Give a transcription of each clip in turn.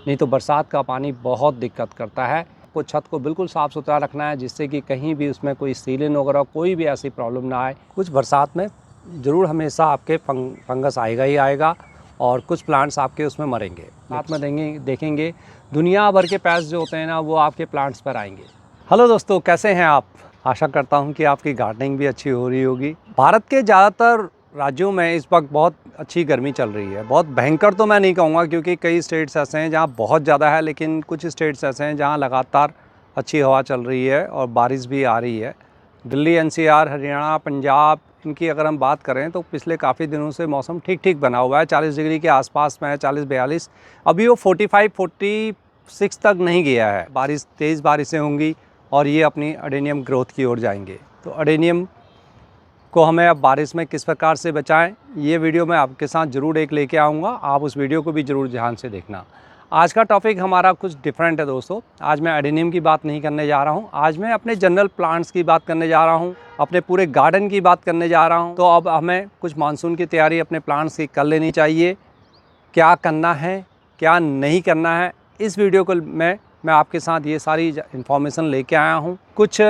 नहीं तो बरसात का पानी बहुत दिक्कत करता है। आपको छत को बिल्कुल साफ़ सुथरा रखना है जिससे कि कहीं भी उसमें कोई सीलन वगैरह कोई भी ऐसी प्रॉब्लम ना आए। कुछ बरसात में ज़रूर हमेशा आपके फंगस आएगा ही आएगा और कुछ प्लांट्स आपके उसमें मरेंगे। साथ में देखेंगे दुनिया भर के पेस्ट जो होते हैं ना वो आपके प्लांट्स पर आएंगे। हेलो दोस्तों, कैसे हैं आप? आशा करता हूं कि आपकी गार्डनिंग भी अच्छी हो रही होगी। भारत के ज़्यादातर राज्यों में इस वक्त बहुत अच्छी गर्मी चल रही है। बहुत भयंकर तो मैं नहीं कहूँगा क्योंकि कई स्टेट्स ऐसे हैं जहाँ बहुत ज़्यादा है, लेकिन कुछ स्टेट्स ऐसे हैं जहाँ लगातार अच्छी हवा चल रही है और बारिश भी आ रही है। दिल्ली, एनसीआर, हरियाणा, पंजाब, इनकी अगर हम बात करें तो पिछले काफ़ी दिनों से मौसम ठीक ठीक बना हुआ है। 40 डिग्री के आसपास में है, 40-42। अभी वो 45-46 तक नहीं गया है। तेज़ बारिशें होंगी और ये अपनी अडेनियम ग्रोथ की ओर जाएंगे। तो अडेनियम को हमें अब बारिश में किस प्रकार से बचाएं, ये वीडियो मैं आपके साथ ज़रूर एक लेके आऊँगा। आप उस वीडियो को भी ज़रूर ध्यान से देखना। आज का टॉपिक हमारा कुछ डिफरेंट है दोस्तों। आज मैं एडेनियम की बात नहीं करने जा रहा हूँ। आज मैं अपने जनरल प्लांट्स की बात करने जा रहा हूँ, अपने पूरे गार्डन की बात करने जा रहा हूँ। तो अब हमें कुछ मानसून की तैयारी अपने प्लांट्स की कर लेनी चाहिए। क्या करना है, क्या नहीं करना है, इस वीडियो को मैं आपके साथ ये सारी इन्फॉर्मेशन लेके आया हूँ। कुछ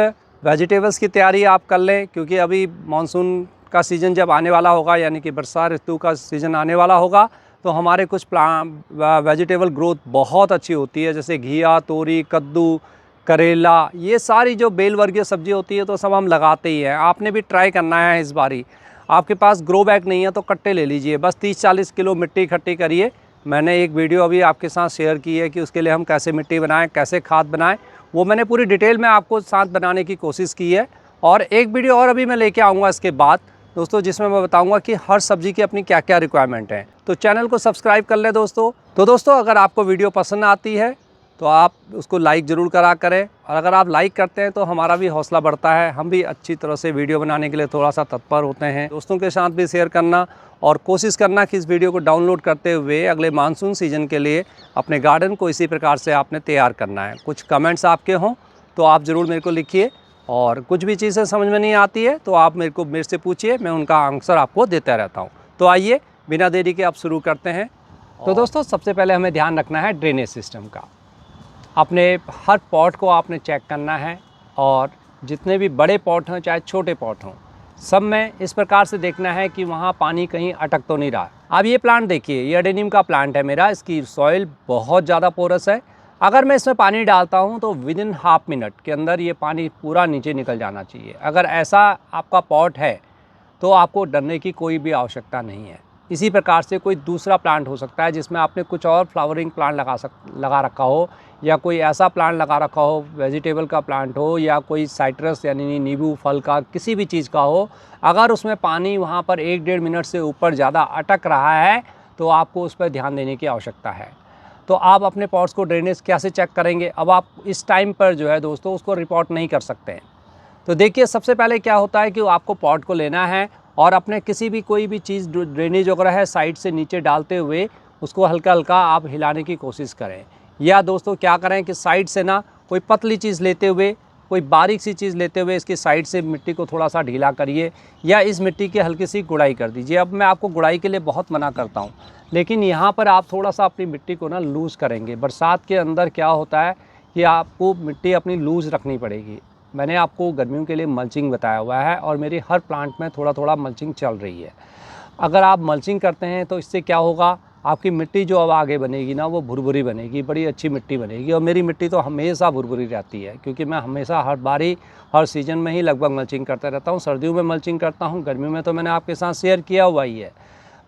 वेजिटेबल्स की तैयारी आप कर लें क्योंकि अभी मानसून का सीज़न जब आने वाला होगा, यानी कि वर्षा ऋतु का सीज़न आने वाला होगा, तो हमारे कुछ वेजिटेबल ग्रोथ बहुत अच्छी होती है। जैसे घिया, तोरी, कद्दू, करेला, ये सारी जो बेल वर्गीय सब्जी होती है तो सब हम लगाते ही हैं। आपने भी ट्राई करना है इस बारी। आपके पास ग्रो बैग नहीं है तो कट्टे ले लीजिए, बस 30-40 किलो मिट्टी इकट्ठी करिए। मैंने एक वीडियो अभी आपके साथ शेयर की है कि उसके लिए हम कैसे मिट्टी बनाएं, कैसे खाद बनाएं, वो मैंने पूरी डिटेल में आपको साथ बनाने की कोशिश की है। और एक वीडियो और अभी मैं लेके आऊँगा इसके बाद दोस्तों, जिसमें मैं बताऊंगा कि हर सब्जी की अपनी क्या क्या रिक्वायरमेंट है। तो चैनल को सब्सक्राइब कर ले दोस्तों। तो दोस्तों, अगर आपको वीडियो पसंद आती है तो आप उसको लाइक ज़रूर करा करें, और अगर आप लाइक करते हैं तो हमारा भी हौसला बढ़ता है। हम भी अच्छी तरह से वीडियो बनाने के लिए थोड़ा सा तत्पर होते हैं। दोस्तों के साथ भी शेयर करना और कोशिश करना कि इस वीडियो को डाउनलोड करते हुए अगले मानसून सीजन के लिए अपने गार्डन को इसी प्रकार से आपने तैयार करना है। कुछ कमेंट्स आपके हों तो आप ज़रूर मेरे को लिखिए, और कुछ भी चीज़ें समझ में नहीं आती है तो आप मेरे से पूछिए, मैं उनका आंसर आपको देता रहता हूँ। तो आइए बिना देरी के अब शुरू करते हैं। तो दोस्तों, सबसे पहले हमें ध्यान रखना है ड्रेनेज सिस्टम का। अपने हर पॉट को आपने चेक करना है, और जितने भी बड़े पॉट हों चाहे छोटे पॉट हों, सब में इस प्रकार से देखना है कि वहाँ पानी कहीं अटक तो नहीं रहा। अब ये प्लांट देखिए, ये एडेनियम का प्लांट है मेरा। इसकी सॉइल बहुत ज़्यादा पोरस है। अगर मैं इसमें पानी डालता हूं तो विदिन हाफ मिनट के अंदर ये पानी पूरा नीचे निकल जाना चाहिए। अगर ऐसा आपका पॉट है तो आपको डरने की कोई भी आवश्यकता नहीं है। इसी प्रकार से कोई दूसरा प्लांट हो सकता है जिसमें आपने कुछ और फ्लावरिंग प्लांट लगा रखा हो, या कोई ऐसा प्लांट लगा रखा हो, वेजिटेबल का प्लांट हो, या कोई साइट्रस यानी नींबू फल का किसी भी चीज़ का हो। अगर उसमें पानी वहाँ पर 1-1.5 मिनट से ऊपर ज़्यादा अटक रहा है तो आपको उस पर ध्यान देने की आवश्यकता है। तो आप अपने पॉट्स को ड्रेनेज कैसे चेक करेंगे? अब आप इस टाइम पर जो है दोस्तों उसको रिपोर्ट नहीं कर सकते हैं। तो देखिए, सबसे पहले क्या होता है कि आपको पॉट को लेना है और अपने किसी भी कोई भी चीज़ ड्रेनेज वगैरह है साइड से नीचे डालते हुए उसको हल्का हल्का आप हिलाने की कोशिश करें। या दोस्तों क्या करें कि साइड से ना कोई पतली चीज़ लेते हुए, कोई बारीक सी चीज़ लेते हुए इसकी साइड से मिट्टी को थोड़ा सा ढीला करिए, या इस मिट्टी की हल्की सी गुड़ाई कर दीजिए। अब मैं आपको गुड़ाई के लिए बहुत मना करता हूँ, लेकिन यहाँ पर आप थोड़ा सा अपनी मिट्टी को ना लूज़ करेंगे। बरसात के अंदर क्या होता है कि आपको मिट्टी अपनी लूज़ रखनी पड़ेगी। मैंने आपको गर्मियों के लिए मल्चिंग बताया हुआ है और मेरी हर प्लांट में थोड़ा थोड़ा मल्चिंग चल रही है। अगर आप मल्चिंग करते हैं तो इससे क्या होगा, आपकी मिट्टी जो अब आगे बनेगी ना वो भुरभुरी बनेगी, बड़ी अच्छी मिट्टी बनेगी। और मेरी मिट्टी तो हमेशा भुरभुरी रहती है क्योंकि मैं हमेशा हर बारी हर सीज़न में ही लगभग मल्चिंग करता रहता हूँ। सर्दियों में मल्चिंग करता हूँ, गर्मियों में तो मैंने आपके साथ शेयर किया हुआ ही है।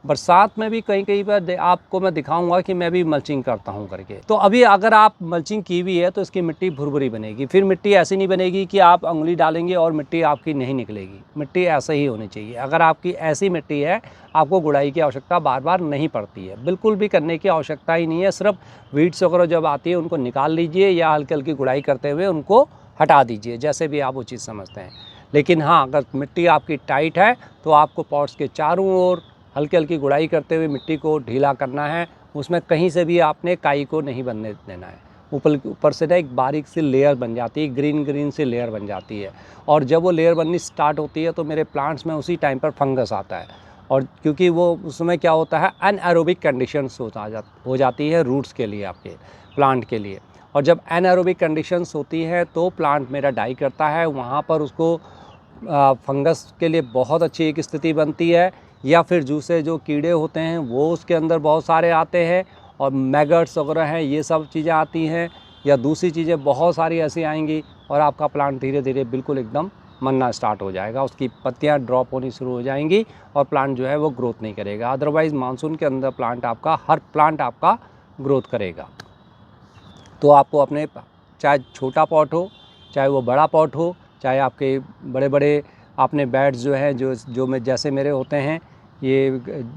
बरसात में भी कहीं कहीं पर आपको मैं दिखाऊंगा कि मैं भी मल्चिंग करता हूं करके। तो अभी अगर आप मल्चिंग की हुई है तो इसकी मिट्टी भुरभुरी बनेगी। फिर मिट्टी ऐसी नहीं बनेगी कि आप उंगली डालेंगे और मिट्टी आपकी नहीं निकलेगी। मिट्टी ऐसे ही होनी चाहिए। अगर आपकी ऐसी मिट्टी है, आपको गुड़ाई की आवश्यकता बार बार नहीं पड़ती है, बिल्कुल भी करने की आवश्यकता ही नहीं है। सिर्फ वीड्स वगैरह जब आती है उनको निकाल लीजिए या हल्की हल्की गुड़ाई करते हुए उनको हटा दीजिए, जैसे भी आप उचित समझते हैं। लेकिन हाँ, अगर मिट्टी आपकी टाइट है तो आपको पॉट्स के चारों ओर हल्की हल्की गुड़ाई करते हुए मिट्टी को ढीला करना है। उसमें कहीं से भी आपने काई को नहीं बनने देना है। ऊपर से ना एक बारीक सी लेयर बन जाती है, ग्रीन ग्रीन सी लेयर बन जाती है, और जब वो लेयर बननी स्टार्ट होती है तो मेरे प्लांट्स में उसी टाइम पर फंगस आता है। और क्योंकि वो उसमें क्या होता है, अनएरोबिक कंडीशंस हो जाती है रूट्स के लिए, आपके प्लांट के लिए। और जब एनारोबिक कंडीशंस होती है तो प्लांट मेरा डाई करता है, वहाँ पर उसको फंगस के लिए बहुत अच्छी एक स्थिति बनती है, या फिर दूसरे जो कीड़े होते हैं वो उसके अंदर बहुत सारे आते हैं और मैगट्स वगैरह हैं, ये सब चीज़ें आती हैं, या दूसरी चीज़ें बहुत सारी ऐसी आएंगी और आपका प्लांट धीरे धीरे बिल्कुल एकदम मरना स्टार्ट हो जाएगा, उसकी पत्तियां ड्रॉप होनी शुरू हो जाएंगी और प्लांट जो है वो ग्रोथ नहीं करेगा। अदरवाइज़ मानसून के अंदर हर प्लांट आपका ग्रोथ करेगा। तो आपको अपने, चाहे छोटा पॉट हो चाहे वो बड़ा पॉट हो, चाहे आपके बड़े बड़े आपने बेड्स जो हैं जो मैं जैसे मेरे होते हैं, ये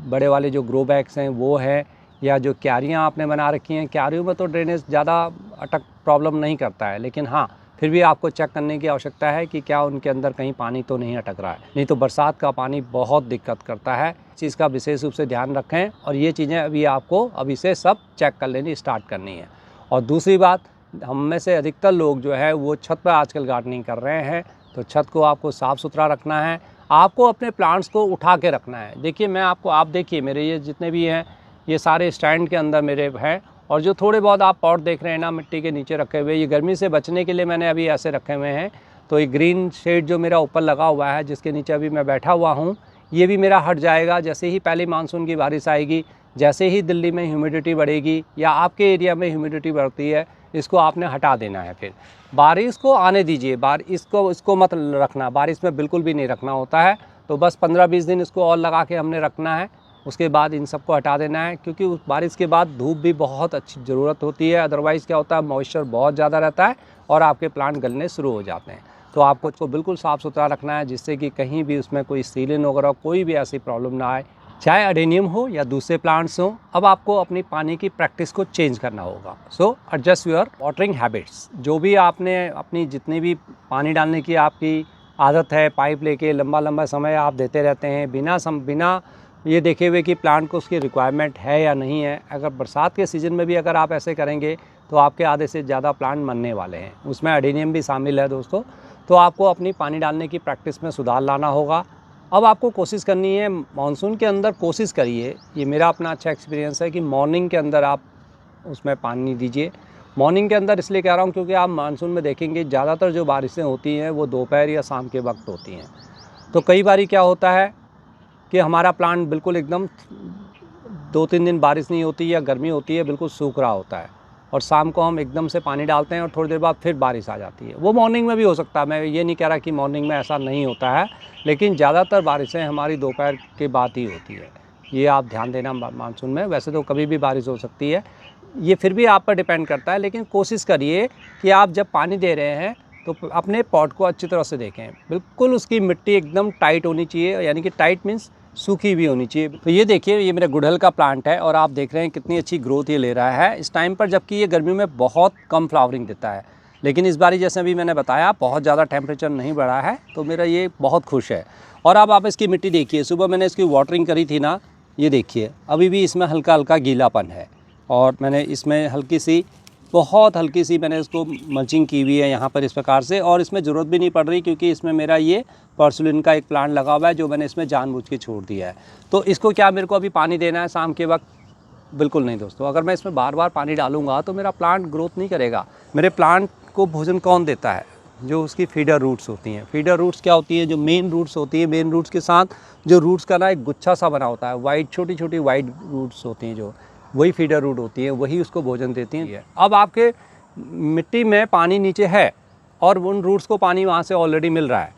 बड़े वाले जो ग्रो बैग्स हैं वो है, या जो क्यारियाँ आपने बना रखी हैं, क्यारियों में तो ड्रेनेज ज़्यादा अटक प्रॉब्लम नहीं करता है, लेकिन हाँ फिर भी आपको चेक करने की आवश्यकता है कि क्या उनके अंदर कहीं पानी तो नहीं अटक रहा है, नहीं तो बरसात का पानी बहुत दिक्कत करता है। इस चीज़ का विशेष रूप से ध्यान रखें और ये चीज़ें अभी से सब चेक कर लेनी स्टार्ट करनी है। और दूसरी बात, हम में से अधिकतर लोग जो है वो छत पर आजकल गार्डनिंग कर रहे हैं, तो छत को आपको साफ़ सुथरा रखना है, आपको अपने प्लांट्स को उठा के रखना है। देखिए आप देखिए मेरे ये जितने भी हैं ये सारे स्टैंड के अंदर मेरे हैं, और जो थोड़े बहुत आप पॉट देख रहे हैं ना मिट्टी के नीचे रखे हुए, ये गर्मी से बचने के लिए मैंने अभी ऐसे रखे हुए हैं। तो ये ग्रीन शेड जो मेरा ऊपर लगा हुआ है जिसके नीचे अभी मैं बैठा हुआ हूँ, ये भी मेरा हट जाएगा जैसे ही पहली मानसून की बारिश आएगी। जैसे ही दिल्ली में ह्यूमिडिटी बढ़ेगी या आपके एरिया में ह्यूमिडिटी बढ़ती है, इसको आपने हटा देना है। फिर बारिश को आने दीजिए, इसको मत रखना, बारिश में बिल्कुल भी नहीं रखना होता है। तो बस 15-20 दिन इसको और लगा के हमने रखना है, उसके बाद इन सबको हटा देना है, क्योंकि उस बारिश के बाद धूप भी बहुत अच्छी ज़रूरत होती है। अदरवाइज़ क्या होता है, मॉइस्चर बहुत ज़्यादा रहता है और आपके प्लांट गलने शुरू हो जाते हैं। तो आपको इसको बिल्कुल साफ़ सुथरा रखना है, जिससे कि कहीं भी उसमें कोई सीलन वगैरह कोई भी ऐसी प्रॉब्लम ना आए, चाहे अडेनियम हो या दूसरे प्लांट्स हो। अब आपको अपनी पानी की प्रैक्टिस को चेंज करना होगा। सो एडजस्ट योर वाटरिंग हैबिट्स। जो भी आपने अपनी जितनी भी पानी डालने की आपकी आदत है, पाइप लेके लंबा समय आप देते रहते हैं बिना ये देखे हुए कि प्लांट को उसकी रिक्वायरमेंट है या नहीं है। अगर बरसात के सीज़न में भी अगर आप ऐसे करेंगे तो आपके आधे से ज़्यादा प्लांट मरने वाले हैं, उसमें एडेनियम भी शामिल है दोस्तों। तो आपको अपनी पानी डालने की प्रैक्टिस में सुधार लाना होगा। अब आपको कोशिश करनी है, मानसून के अंदर कोशिश करिए, ये मेरा अपना अच्छा एक्सपीरियंस है कि मॉर्निंग के अंदर आप उसमें पानी दीजिए। मॉर्निंग के अंदर इसलिए कह रहा हूँ क्योंकि आप मानसून में देखेंगे ज़्यादातर जो बारिशें होती हैं वो दोपहर या शाम के वक्त होती हैं। तो कई बार क्या होता है कि हमारा प्लांट बिल्कुल एकदम 2-3 दिन बारिश नहीं होती या गर्मी होती है, बिल्कुल सूख रहा होता है, और शाम को हम एकदम से पानी डालते हैं और थोड़ी देर बाद फिर बारिश आ जाती है। वो मॉर्निंग में भी हो सकता है, मैं ये नहीं कह रहा कि मॉर्निंग में ऐसा नहीं होता है, लेकिन ज़्यादातर बारिशें हमारी दोपहर के बाद ही होती है। ये आप ध्यान देना मानसून में। वैसे तो कभी भी बारिश हो सकती है, ये फिर भी आप पर डिपेंड करता है, लेकिन कोशिश करिए कि आप जब पानी दे रहे हैं तो अपने पॉट को अच्छी तरह से देखें। बिल्कुल उसकी मिट्टी एकदम टाइट होनी चाहिए, यानी कि टाइट मीन्स सूखी भी होनी चाहिए। तो ये देखिए, ये मेरा गुड़हल का प्लांट है और आप देख रहे हैं कितनी अच्छी ग्रोथ ये ले रहा है इस टाइम पर, जबकि ये गर्मियों में बहुत कम फ्लावरिंग देता है। लेकिन इस बारी जैसे अभी मैंने बताया बहुत ज़्यादा टेम्परेचर नहीं बढ़ा है, तो मेरा ये बहुत खुश है। और अब आप इसकी मिट्टी देखिए, सुबह मैंने इसकी वाटरिंग करी थी ना, ये देखिए अभी भी इसमें हल्का हल्का गीलापन है, और मैंने इसमें बहुत हल्की सी मैंने इसको मल्चिंग की हुई है यहाँ पर इस प्रकार से, और इसमें ज़रूरत भी नहीं पड़ रही क्योंकि इसमें मेरा ये पर्सुलिन का एक प्लांट लगा हुआ है जो मैंने इसमें जानबूझ के छोड़ दिया है। तो इसको क्या मेरे को अभी पानी देना है शाम के वक्त? बिल्कुल नहीं दोस्तों। अगर मैं इसमें बार बार पानी डालूंगा तो मेरा प्लांट ग्रोथ नहीं करेगा। मेरे प्लांट को भोजन कौन देता है? जो उसकी फीडर रूट्स होती हैं। फीडर रूट्स क्या होती है? जो मेन रूट्स होती है, मेन रूट्स के साथ जो रूट्स का ना एक गुच्छा सा बना होता है, वाइट छोटी छोटी वाइट रूट्स होती हैं, जो वही फीडर रूट होती है, वही उसको भोजन देती हैं। अब आपके मिट्टी में पानी नीचे है और उन रूट्स को पानी वहाँ से ऑलरेडी मिल रहा है,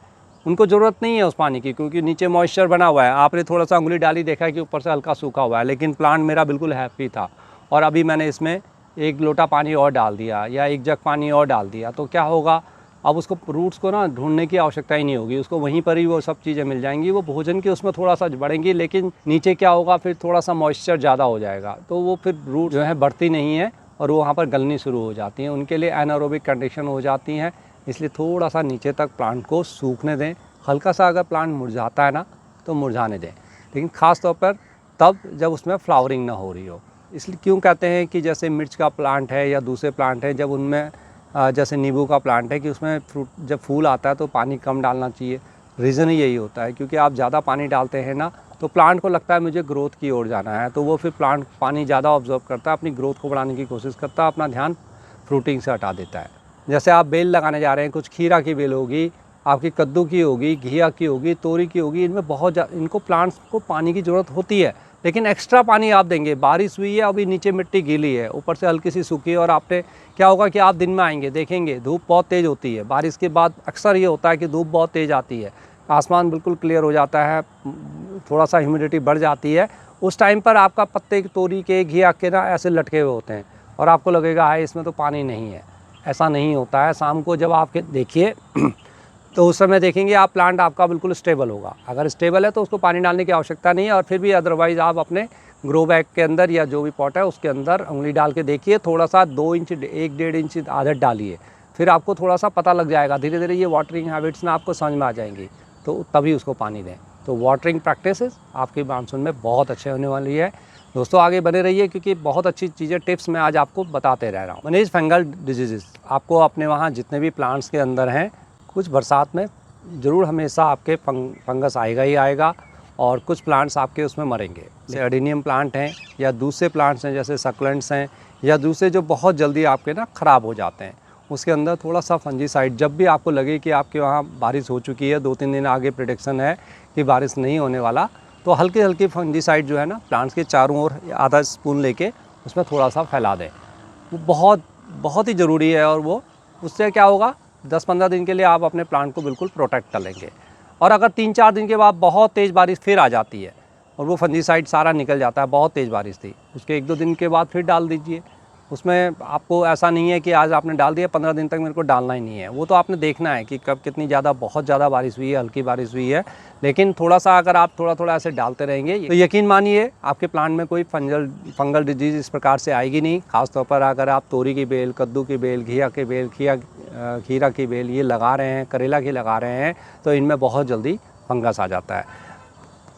उनको ज़रूरत नहीं है उस पानी की, क्योंकि नीचे मॉइस्चर बना हुआ है। आपने थोड़ा सा उंगली डाली, देखा कि ऊपर से हल्का सूखा हुआ है, लेकिन प्लांट मेरा बिल्कुल हैप्पी था। और अभी मैंने इसमें 1 लोटा पानी और डाल दिया या 1 जग पानी और डाल दिया, तो क्या होगा, अब उसको रूट्स को ना ढूंढने की आवश्यकता ही नहीं होगी, उसको वहीं पर ही वो सब चीज़ें मिल जाएंगी। वो भोजन की उसमें थोड़ा सा बढ़ेंगी, लेकिन नीचे क्या होगा, फिर थोड़ा सा मॉइस्चर ज़्यादा हो जाएगा, तो वो फिर रूट जो है बढ़ती नहीं है और वो वहाँ पर गलनी शुरू हो जाती हैं, उनके लिए एनारोबिक कंडीशन हो जाती हैं। इसलिए थोड़ा सा नीचे तक प्लांट को सूखने दें। हल्का सा अगर प्लांट मुरझाता है ना तो मुरझाने दें, लेकिन ख़ास तौर पर तब जब उसमें फ्लावरिंग ना हो रही हो। इसलिए क्यों कहते हैं कि जैसे मिर्च का प्लांट है या दूसरे प्लांट है, जब उनमें जैसे नींबू का प्लांट है कि उसमें फ्रूट जब फूल आता है तो पानी कम डालना चाहिए। रीज़न ही यही होता है, क्योंकि आप ज़्यादा पानी डालते हैं ना तो प्लांट को लगता है मुझे ग्रोथ की ओर जाना है, तो वो फिर प्लांट पानी ज़्यादा ऑब्जर्व करता है, अपनी ग्रोथ को बढ़ाने की कोशिश करता है, अपना ध्यान फ्रूटिंग से हटा देता है। जैसे आप बेल लगाने जा रहे हैं, कुछ खीरा की बेल होगी, आपकी कद्दू की होगी, घिया की होगी, तोरी की होगी, इनमें इनको प्लांट्स को पानी की ज़रूरत होती है, लेकिन एक्स्ट्रा पानी आप देंगे। बारिश हुई है, अभी नीचे मिट्टी गीली है, ऊपर से हल्की सी सूखी है, और आपने क्या होगा कि आप दिन में आएंगे देखेंगे धूप बहुत तेज़ होती है। बारिश के बाद अक्सर ये होता है कि धूप बहुत तेज़ आती है, आसमान बिल्कुल क्लियर हो जाता है, थोड़ा सा ह्यूमिडिटी बढ़ जाती है। उस टाइम पर आपका पत्ते तोरी के घिया के ना ऐसे लटके हुए होते हैं, और आपको लगेगा हाय इसमें तो पानी नहीं है। ऐसा नहीं होता है। शाम को जब आपके देखिए तो उस समय देखेंगे आप प्लांट आपका बिल्कुल स्टेबल होगा। अगर स्टेबल है तो उसको पानी डालने की आवश्यकता नहीं है, और फिर भी अदरवाइज़ आप अपने ग्रो बैग के अंदर या जो भी पॉट है उसके अंदर उंगली डाल के देखिए, थोड़ा सा 2 इंच 1-1.5 इंच आदत डालिए, फिर आपको थोड़ा सा पता लग जाएगा। धीरे धीरे ये वाटरिंग हैबिट्स ना आपको समझ में आ जाएंगी, तो तभी उसको पानी दें। तो वाटरिंग प्रैक्टिसेस आपकी मानसून में बहुत अच्छे होने वाली है। दोस्तों आगे बने रहिए, क्योंकि बहुत अच्छी चीज़ें टिप्स मैं आज आपको बताते रह रहा हूँ। मनीष, फंगल डिजीज़ आपको अपने वहाँ जितने भी प्लांट्स के अंदर हैं, कुछ बरसात में ज़रूर हमेशा आपके फंगस आएगा ही आएगा, और कुछ प्लांट्स आपके उसमें मरेंगे। जैसे एडेनियम प्लांट हैं या दूसरे प्लांट्स हैं जैसे सक्लेंट्स हैं, या दूसरे जो बहुत जल्दी आपके ना ख़राब हो जाते हैं, उसके अंदर थोड़ा सा फंजीसाइड, जब भी आपको लगे कि आपके वहाँ बारिश हो चुकी है, 2-3 दिन आगे प्रेडिक्शन है कि बारिश नहीं होने वाला, तो हल्की हल्की फंजीसाइड जो है ना प्लांट्स के चारों ओर आधा स्पून लेके उसमें थोड़ा सा फैला दें। वो बहुत ही ज़रूरी है, और वो उससे क्या होगा 10-15 दिन के लिए आप अपने प्लांट को बिल्कुल प्रोटेक्ट कर लेंगे। और अगर 3-4 दिन के बाद बहुत तेज़ बारिश फिर आ जाती है और वो फंजीसाइड सारा निकल जाता है, बहुत तेज़ बारिश थी, उसके 1-2 दिन के बाद फिर डाल दीजिए। उसमें आपको ऐसा नहीं है कि आज आपने डाल दिया 15 दिन तक मेरे को डालना ही नहीं है, वो तो आपने देखना है कि कब कितनी ज़्यादा बहुत ज़्यादा बारिश हुई है, हल्की बारिश हुई है। लेकिन थोड़ा सा अगर आप थोड़ा ऐसे डालते रहेंगे तो यकीन मानिए आपके प्लांट में कोई फंगल डिजीज़ इस प्रकार से आएगी नहीं। खासतौर पर अगर आप तोरी की बेल, कद्दू की बेल, घिया की बेल, खीरा की बेल ये लगा रहे हैं, करेला की लगा रहे हैं, तो इनमें बहुत जल्दी फंगस आ जाता है।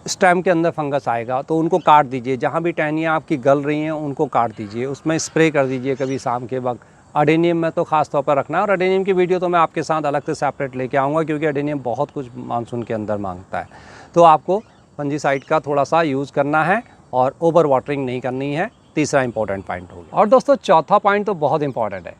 स्टेम के अंदर फंगस आएगा तो उनको काट दीजिए। जहाँ भी टहनियाँ आपकी गल रही हैं उनको काट दीजिए, उसमें स्प्रे कर दीजिए कभी शाम के वक्त। अडेनियम में तो ख़ास तौर पर रखना है, और अडेनियम की वीडियो तो मैं आपके साथ अलग से सेपरेट लेके आऊँगा, क्योंकि अडेनियम बहुत कुछ मानसून के अंदर मांगता है। तो आपको फंजीसाइड का थोड़ा सा यूज़ करना है और ओवर वाटरिंग नहीं करनी है। तीसरा इंपॉर्टेंट पॉइंट होगा। और दोस्तों चौथा पॉइंट तो बहुत इंपॉर्टेंट है,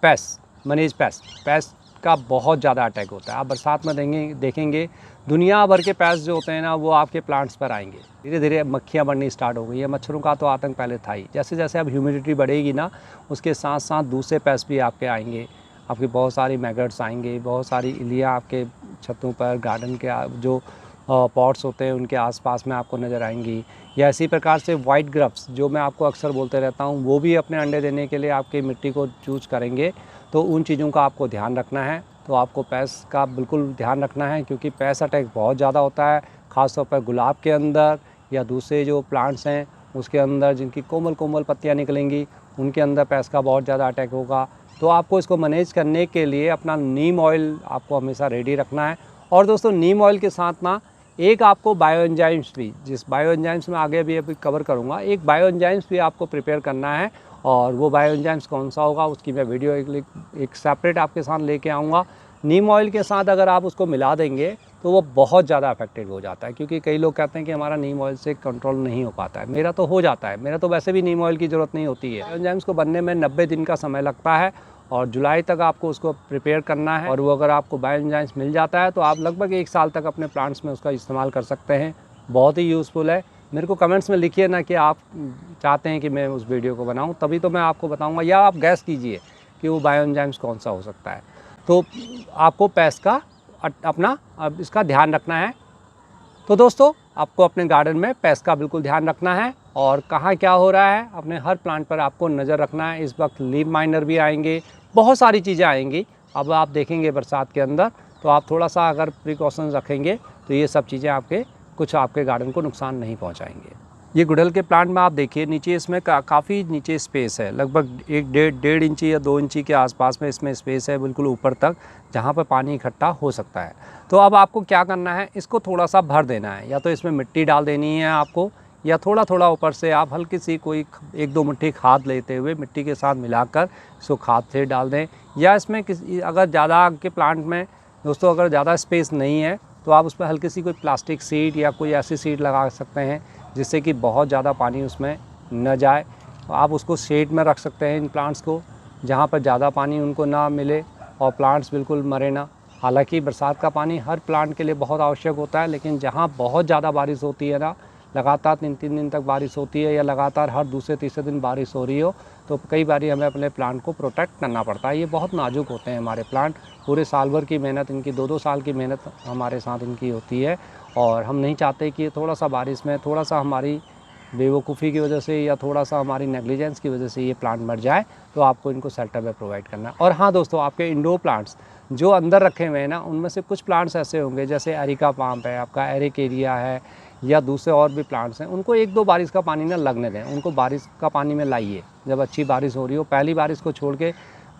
पेस्ट। मनीज, पेस्ट का बहुत ज़्यादा अटैक होता है। आप बरसात में देखेंगे दुनिया भर के पेस्ट जो होते हैं ना वो आपके प्लांट्स पर आएंगे। धीरे धीरे मक्खियाँ बढ़नी स्टार्ट हो गई है। मच्छरों का तो आतंक पहले था ही, जैसे जैसे अब ह्यूमिडिटी बढ़ेगी ना उसके साथ साथ दूसरे पेस्ट भी आपके आएंगे। आपकी बहुत सारी मैगट्स आएंगे, बहुत सारी इलियाँ आपके छतों पर, गार्डन के जो पॉट्स होते हैं उनके आसपास में आपको नज़र आएंगी। या इसी प्रकार से वाइट ग्रफ्स जो मैं आपको अक्सर बोलते रहता हूँ, वो भी अपने अंडे देने के लिए आपकी मिट्टी को चूज करेंगे। तो उन चीज़ों का आपको ध्यान रखना है। तो आपको पेस्ट का बिल्कुल ध्यान रखना है, क्योंकि पेस्ट अटैक बहुत ज़्यादा होता है, ख़ासतौर पर गुलाब के अंदर या दूसरे जो प्लांट्स हैं उसके अंदर जिनकी कोमल कोमल पत्तियाँ निकलेंगी उनके अंदर पेस्ट का बहुत ज़्यादा अटैक होगा। तो आपको इसको मैनेज करने के लिए अपना नीम ऑयल आपको हमेशा रेडी रखना है। और दोस्तों नीम ऑयल के साथ ना एक आपको बायो एंजाइम्स भी, जिस बायो एंजाइम्स में आगे भी अभी कवर करूँगा, एक बायो एंजाइम्स भी आपको प्रिपेयर करना है। और वो बायो एंजाइम्स कौन सा होगा उसकी मैं वीडियो एक सेपरेट आपके साथ लेके आऊँगा। नीम ऑयल के साथ अगर आप उसको मिला देंगे तो वो बहुत ज़्यादा इफेक्टिव हो जाता है, क्योंकि कई लोग कहते हैं कि हमारा नीम ऑयल से कंट्रोल नहीं हो पाता है। मेरा तो हो जाता है, मेरा तो वैसे भी नीम ऑयल की ज़रूरत नहीं होती है। एंजाइम्स को बनने में 90 दिन का समय लगता है और जुलाई तक आपको उसको प्रिपेयर करना है। और वो अगर आपको बायो एंजाइम्स मिल जाता है तो आप लगभग 1 साल तक अपने प्लांट्स में उसका इस्तेमाल कर सकते हैं। बहुत ही यूज़फुल है। मेरे को कमेंट्स में लिखिए ना कि आप चाहते हैं कि मैं उस वीडियो को बनाऊं, तभी तो मैं आपको बताऊंगा, या आप गैस कीजिए कि वो बायो एंजाइम्स कौन सा हो सकता है। तो आपको पेस्ट का अपना अब इसका ध्यान रखना है। तो दोस्तों आपको अपने गार्डन में पेस्ट का बिल्कुल ध्यान रखना है और कहाँ क्या हो रहा है अपने हर प्लांट पर आपको नज़र रखना है। इस वक्त लीफ माइनर भी आएंगे, बहुत सारी चीज़ें आएंगी। अब आप देखेंगे बरसात के अंदर, तो आप थोड़ा सा अगर प्रिकॉशंस रखेंगे तो ये सब चीज़ें आपके गार्डन को नुकसान नहीं पहुँचाएंगे। ये गुड़हल के प्लांट में आप देखिए नीचे इसमें काफ़ी नीचे स्पेस है, लगभग 1-1.5 इंची या 2 इंची के आसपास में इसमें स्पेस है बिल्कुल ऊपर तक, जहाँ पर पानी इकट्ठा हो सकता है। तो अब आपको क्या करना है, इसको थोड़ा सा भर देना है। या तो इसमें मिट्टी डाल देनी है आपको, या थोड़ा थोड़ा ऊपर से आप हल्की सी कोई 1-2 मुट्ठी खाद लेते हुए मिट्टी के साथ मिलाकर इसको खाद से डाल दें। या इसमें अगर ज़्यादा के प्लांट में दोस्तों अगर ज़्यादा स्पेस नहीं है तो आप उसमें हल्की सी कोई प्लास्टिक सीट या कोई ऐसी सीट लगा सकते हैं जिससे कि बहुत ज़्यादा पानी उसमें न जाए। आप उसको शेड में रख सकते हैं इन प्लांट्स को, जहाँ पर ज़्यादा पानी उनको ना मिले और प्लांट्स बिल्कुल मरे ना। हालांकि बरसात का पानी हर प्लांट के लिए बहुत आवश्यक होता है, लेकिन जहाँ बहुत ज़्यादा बारिश होती है ना, लगातार 3-3 दिन तक बारिश होती है या लगातार हर दूसरे तीसरे दिन बारिश हो रही हो, तो कई बार हमें अपने प्लांट को प्रोटेक्ट करना पड़ता है। ये बहुत नाजुक होते हैं हमारे प्लांट, पूरे साल भर की मेहनत इनकी, 2-2 साल की मेहनत हमारे साथ इनकी होती है, और हम नहीं चाहते कि थोड़ा सा बारिश में, थोड़ा सा हमारी बेवकूफ़ी की वजह से या थोड़ा सा हमारी नेग्लिजेंस की वजह से ये प्लांट मर जाए। तो आपको इनको शेल्टर में प्रोवाइड करना है। और हाँ दोस्तों, आपके इंडोर प्लांट्स जो अंदर रखे हुए हैं ना, उनमें से कुछ प्लांट्स ऐसे होंगे जैसे एरिका पाम है, आपका एरिकेरिया है, या दूसरे और भी प्लांट्स हैं, उनको 1-2 बारिश का पानी ना लगने दें। उनको बारिश का पानी में लाइए जब अच्छी बारिश हो रही हो। पहली बारिश को छोड़ के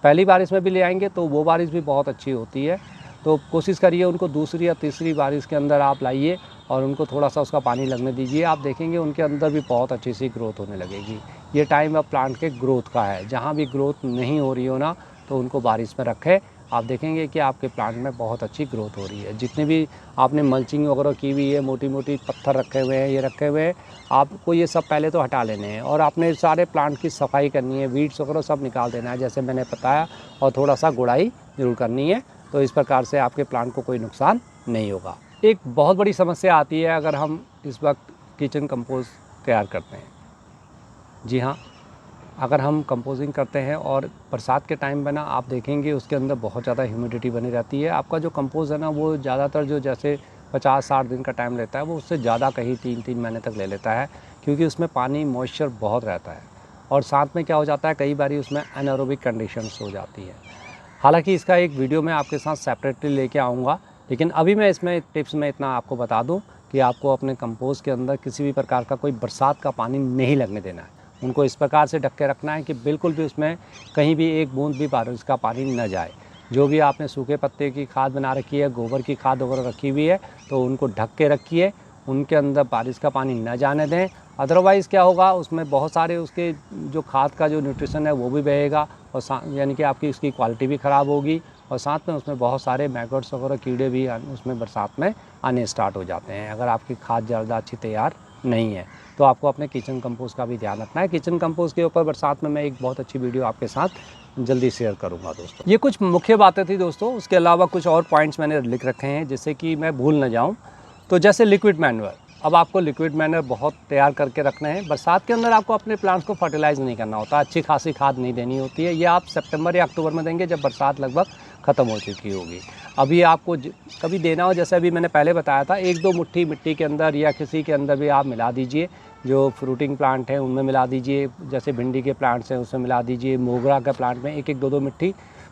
पहली बारिश में भी ले आएंगे तो वो बारिश भी बहुत अच्छी होती है। तो कोशिश करिए उनको दूसरी या तीसरी बारिश के अंदर आप लाइए और उनको थोड़ा सा उसका पानी लगने दीजिए। आप देखेंगे उनके अंदर भी बहुत अच्छी सी ग्रोथ होने लगेगी। ये टाइम अब प्लांट के ग्रोथ का है। जहाँ भी ग्रोथ नहीं हो रही हो ना, तो उनको बारिश में रखें। आप देखेंगे कि आपके प्लांट में बहुत अच्छी ग्रोथ हो रही है। जितने भी आपने मल्चिंग वगैरह की हुई है, मोटी मोटी पत्थर रखे हुए हैं, ये रखे हुए हैं, आपको ये सब पहले तो हटा लेने हैं और आपने सारे प्लांट की सफाई करनी है, वीड्स वगैरह सब निकाल देना है जैसे मैंने बताया, और थोड़ा सा गुड़ाई ज़रूर करनी है। तो इस प्रकार से आपके प्लांट को कोई नुकसान नहीं होगा। एक बहुत बड़ी समस्या आती है अगर हम इस वक्त किचन कंपोस्ट तैयार करते हैं। जी हाँ, अगर हम कंपोजिंग करते हैं और बरसात के टाइम में ना, आप देखेंगे उसके अंदर बहुत ज़्यादा ह्यूमिडिटी बनी रहती है। आपका जो कंपोज है ना, वो ज़्यादातर जो जैसे 50-60 दिन का टाइम लेता है, वो उससे ज़्यादा कहीं 3-3 महीने तक ले लेता है, क्योंकि उसमें पानी मॉइस्चर बहुत रहता है। और साथ में क्या हो जाता है, कई बार उसमें एनारोबिक कंडीशंस हो जाती है। हालांकि इसका एक वीडियो मैं आपके साथ सेपरेटली लेके आऊँगा, लेकिन अभी मैं इसमें टिप्स में इतना आपको बता दूँ कि आपको अपने कंपोस्ट के अंदर किसी भी प्रकार का कोई बरसात का पानी नहीं लगने देना है। उनको इस प्रकार से ढक के रखना है कि बिल्कुल भी उसमें कहीं भी एक बूंद भी बारिश का पानी न जाए। जो भी आपने सूखे पत्ते की खाद बना रखी है, गोबर की खाद वगैरह रखी हुई है, तो उनको ढक के रखिए, उनके अंदर बारिश का पानी न जाने दें। अदरवाइज़ क्या होगा, उसमें बहुत सारे उसके जो खाद का जो न्यूट्रिशन है वो भी बहेगा, और यानी कि आपकी उसकी क्वालिटी भी ख़राब होगी, और साथ में उसमें बहुत सारे मैगट्स वगैरह कीड़े भी उसमें बरसात में आने स्टार्ट हो जाते हैं अगर आपकी खाद ज़्यादा अच्छी तैयार नहीं है। तो आपको अपने किचन कंपोस्ट का भी ध्यान रखना है। किचन कंपोस्ट के ऊपर बरसात में मैं एक बहुत अच्छी वीडियो आपके साथ जल्दी शेयर करूंगा दोस्तों। ये कुछ मुख्य बातें थी दोस्तों, उसके अलावा कुछ और पॉइंट्स मैंने लिख रखे हैं जिससे कि मैं भूल न जाऊं। तो जैसे लिक्विड मैन्योर, अब आपको लिक्विड मैन्योर बहुत तैयार करके रखना है। बरसात के अंदर आपको अपने प्लांट्स को फर्टिलाइज नहीं करना होता, अच्छी खासी खाद नहीं देनी होती है। ये आप सितंबर या अक्टूबर में देंगे जब बरसात लगभग ख़त्म हो चुकी होगी। अभी आपको कभी देना हो, जैसे अभी मैंने पहले बताया था, 1-2 मुट्ठी मिट्टी के अंदर या किसी के अंदर भी आप मिला दीजिए। जो फ्रूटिंग प्लांट हैं उनमें मिला दीजिए, जैसे भिंडी के प्लांट्स हैं उसमें मिला दीजिए, मोगरा के प्लांट में 1-1, 2-2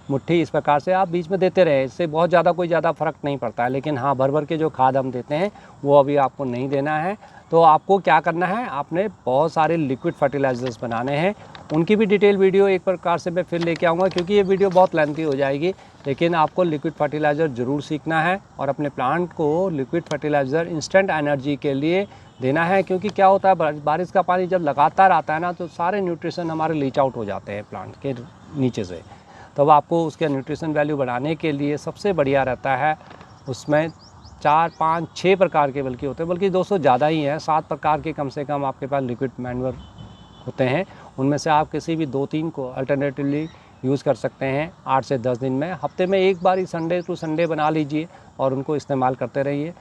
मुट्ठी इस प्रकार से आप बीच में देते रहें। इससे बहुत ज़्यादा कोई ज़्यादा फ़र्क नहीं पड़ता है। लेकिन हाँ, भर के जो खाद हम देते हैं वो अभी आपको नहीं देना है। तो आपको क्या करना है, आपने बहुत सारे लिक्विड फर्टिलाइज़र्स बनाने हैं। उनकी भी डिटेल वीडियो एक प्रकार से मैं फिर लेके आऊँगा, क्योंकि ये वीडियो बहुत लेंथी हो जाएगी। लेकिन आपको लिक्विड फर्टिलाइज़र ज़रूर सीखना है और अपने प्लांट को लिक्विड फर्टिलाइज़र इंस्टेंट एनर्जी के लिए देना है। क्योंकि क्या होता है, बारिश का पानी जब लगातार आता है ना, तो सारे न्यूट्रिशन हमारे लीच आउट हो जाते हैं प्लांट के नीचे से। तब आपको उसके न्यूट्रिशन वैल्यू बढ़ाने के लिए सबसे बढ़िया रहता है, उसमें 4, 5, 6 प्रकार के बल्कि होते हैं, बल्कि 200 ज़्यादा ही है, 7 प्रकार के कम से कम आपके पास लिक्विड मैन्योर होते हैं। उनमें से आप किसी भी 2-3 को अल्टरनेटिवली यूज़ कर सकते हैं 8 से 10 दिन में। हफ्ते में एक बार ही संडे टू संडे बना लीजिए और उनको इस्तेमाल करते रहिए।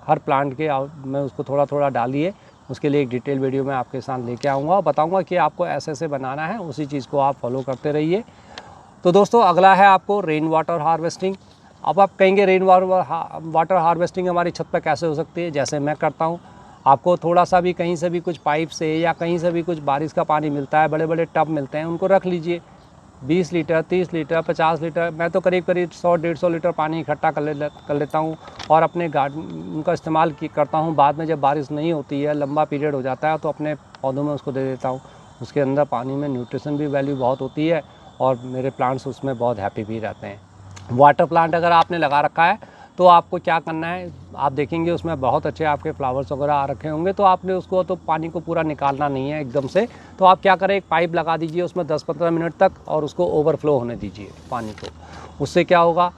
हर प्लांट के में उसको थोड़ा थोड़ा डालिए। उसके लिए एक डिटेल वीडियो मैं आपके साथ लेके आऊँगा और बताऊँगा कि आपको ऐसे बनाना है, उसी चीज़ को आप फॉलो करते रहिए। तो दोस्तों, अगला है आपको रेन वाटर हार्वेस्टिंग। अब आप कहेंगे रेन वाटर हार्वेस्टिंग हमारी छत पर कैसे हो सकती है, जैसे मैं करता हूँ। आपको थोड़ा सा भी कहीं से भी कुछ पाइप से या कहीं से भी कुछ बारिश का पानी मिलता है, बड़े बड़े टब मिलते हैं, उनको रख लीजिए। 20 लीटर, 30 लीटर, 50 लीटर, मैं तो करीब 100-150 लीटर पानी इकट्ठा कर लेता हूँ और अपने गार्डन का इस्तेमाल करता हूँ। बाद में जब बारिश नहीं होती है, लंबा पीरियड हो जाता है, तो अपने पौधों में उसको दे देता हूँ। उसके अंदर पानी में न्यूट्रिशन भी वैल्यू बहुत होती है और मेरे प्लांट्स उसमें बहुत हैप्पी भी रहते हैं। वाटर प्लांट अगर आपने लगा रखा है तो आपको क्या करना है, आप देखेंगे उसमें बहुत अच्छे आपके फ्लावर्स वगैरह आ रखे होंगे, तो आपने उसको तो पानी को पूरा निकालना नहीं है एकदम से। तो आप क्या करें, एक पाइप लगा दीजिए उसमें 10-15 मिनट तक और उसको ओवरफ्लो होने दीजिए पानी को। उससे क्या होगा,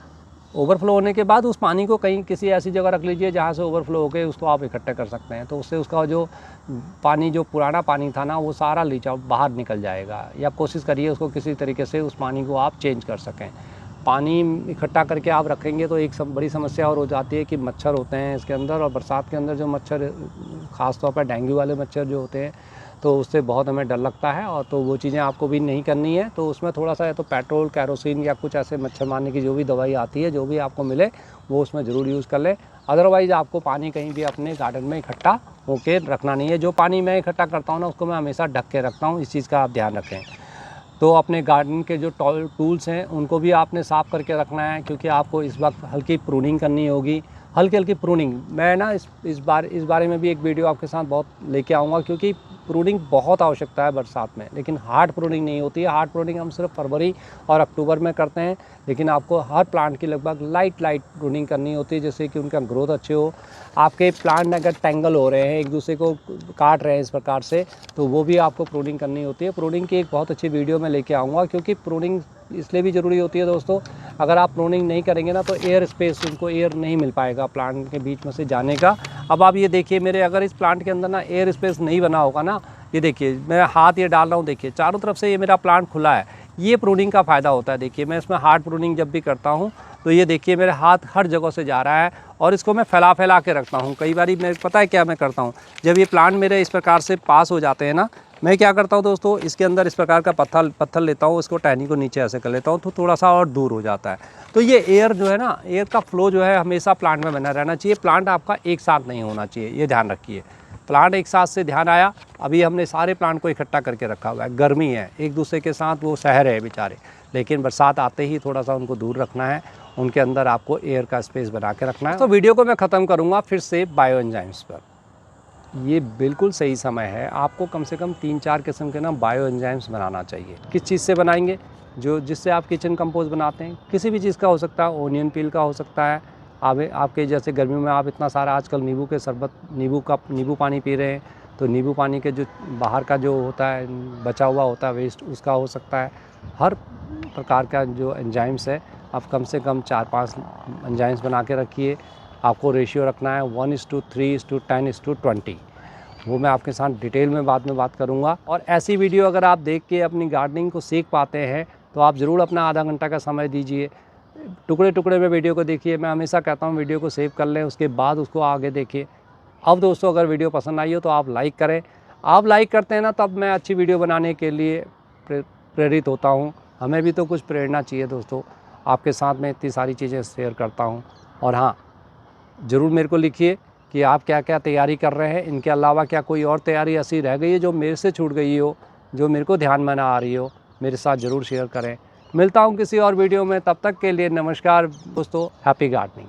ओवरफ्लो होने के बाद उस पानी को कहीं किसी ऐसी जगह रख लीजिए जहाँ से ओवरफ्लो होकर उसको आप इकट्ठे कर सकते हैं। तो उससे उसका जो पानी, जो पुराना पानी था ना, वो सारा लीच आउट बाहर निकल जाएगा। या कोशिश करिए उसको किसी तरीके से उस पानी को आप चेंज कर सकें। पानी इकट्ठा करके आप रखेंगे तो एक बड़ी समस्या और हो जाती है कि मच्छर होते हैं इसके अंदर, और बरसात के अंदर जो मच्छर, ख़ास तौर पर डेंगू वाले मच्छर जो होते हैं, तो उससे बहुत हमें डर लगता है। और तो वो चीज़ें आपको भी नहीं करनी है। तो उसमें थोड़ा सा या तो पेट्रोल, केरोसिन या कुछ ऐसे मच्छर मारने की जो भी दवाई आती है, जो भी आपको मिले वो उसमें ज़रूर यूज़ कर लें। अदरवाइज़ आपको पानी कहीं भी अपने गार्डन में इकट्ठा होके रखना नहीं है। जो पानी मैं इकट्ठा करता हूँ ना, उसको मैं हमेशा ढक के रखता हूँ। इस चीज़ का आप ध्यान रखें। तो अपने गार्डन के जो टूल्स हैं उनको भी आपने साफ़ करके रखना है, क्योंकि आपको इस वक्त हल्की प्रूनिंग करनी होगी। हल्की प्रूनिंग, मैं ना इस बारे में भी एक वीडियो आपके साथ बहुत लेके आऊँगा, क्योंकि प्रूनिंग बहुत आवश्यकता है बरसात में। लेकिन हार्ड प्रूनिंग नहीं होती है। हार्ड प्रूनिंग हम सिर्फ फरवरी और अक्टूबर में करते हैं। लेकिन आपको हर प्लांट की लगभग लाइट प्रूनिंग करनी होती है, जिससे कि उनका ग्रोथ अच्छे हो। आपके प्लांट अगर टेंगल हो रहे हैं, एक दूसरे को काट रहे हैं इस प्रकार से, तो वो भी आपको प्रूनिंग करनी होती है। प्रूनिंग की एक बहुत अच्छी वीडियो मैं लेके आऊँगा, क्योंकि प्रूनिंग इसलिए भी ज़रूरी होती है दोस्तों। अगर आप प्रूनिंग नहीं करेंगे ना, तो एयर स्पेस, उनको एयर नहीं मिल पाएगा प्लांट के बीच में से जाने का। अब आप ये देखिए, मेरे अगर इस प्लांट के अंदर ना एयर स्पेस नहीं बना होगा ना, ये देखिए मैं हाथ ये डाल रहा हूँ, देखिए चारों तरफ से ये मेरा प्लांट खुला है। ये प्रूनिंग का फ़ायदा होता है। देखिए मैं इसमें हार्ड प्रूनिंग जब भी करता हूँ तो ये देखिए मेरे हाथ हर जगह से जा रहा है, और इसको मैं फैला के रखता हूँ। कई बार मैं, पता है क्या मैं करता हूँ, जब ये प्लांट मेरे इस प्रकार से पास हो जाते हैं ना, मैं क्या करता हूँ दोस्तों, इसके अंदर इस प्रकार का पत्थर लेता हूँ, इसको टहनी को नीचे ऐसे कर लेता हूँ, तो थोड़ा सा और दूर हो जाता है। तो ये एयर जो है ना, एयर का फ्लो जो है हमेशा प्लांट में बना रहना चाहिए। प्लांट आपका एक साथ नहीं होना चाहिए, ये ध्यान रखिए। प्लांट एक साथ से ध्यान आया, अभी हमने सारे प्लांट को इकट्ठा करके रखा हुआ है। गर्मी है, एक दूसरे के साथ वो सह रहे हैं बेचारे, लेकिन बरसात आते ही थोड़ा सा उनको दूर रखना है। उनके अंदर आपको एयर का स्पेस बना के रखना है। तो वीडियो को मैं ख़त्म करूँगा फिर से बायो एंजाइम्स पर। ये बिल्कुल सही समय है, आपको कम से कम 3-4 किस्म के ना बायो एंजाइम्स बनाना चाहिए। किस चीज़ से बनाएंगे? जिससे आप किचन कंपोस्ट बनाते हैं, किसी भी चीज़ का हो सकता है। ओनियन पील का हो सकता है। आपके जैसे गर्मियों में आप इतना सारा आजकल नींबू के शरबत, नींबू पानी पी रहे हैं, तो नींबू पानी के जो बाहर का जो होता है, बचा हुआ होता है वेस्ट, उसका हो सकता है। हर प्रकार का जो एंजाइम्स है, आप कम से कम 4-5 एंजाइम्स बना के रखिए। आपको रेशियो रखना है 1:3:10:20। वो मैं आपके साथ डिटेल में बाद में बात करूँगा। और ऐसी वीडियो अगर आप देख के अपनी गार्डनिंग को सीख पाते हैं, तो आप ज़रूर अपना आधा घंटा का समय दीजिए। टुकड़े में वीडियो को देखिए। मैं हमेशा कहता हूँ वीडियो को सेव कर लें, उसके बाद उसको आगे देखिए। अब दोस्तों, अगर वीडियो पसंद आई हो तो आप लाइक करें। आप लाइक करते हैं ना, तब मैं अच्छी वीडियो बनाने के लिए प्रेरित होता हूँ। हमें भी तो कुछ प्रेरणा चाहिए दोस्तों। आपके साथ में इतनी सारी चीज़ें शेयर करता हूँ। और हाँ, ज़रूर मेरे को लिखिए कि आप क्या क्या तैयारी कर रहे हैं। इनके अलावा क्या कोई और तैयारी ऐसी रह गई है जो मेरे से छूट गई हो, जो मेरे को ध्यान में ना आ रही हो, मेरे साथ ज़रूर शेयर करें। मिलता हूँ किसी और वीडियो में, तब तक के लिए नमस्कार दोस्तों। Happy gardening.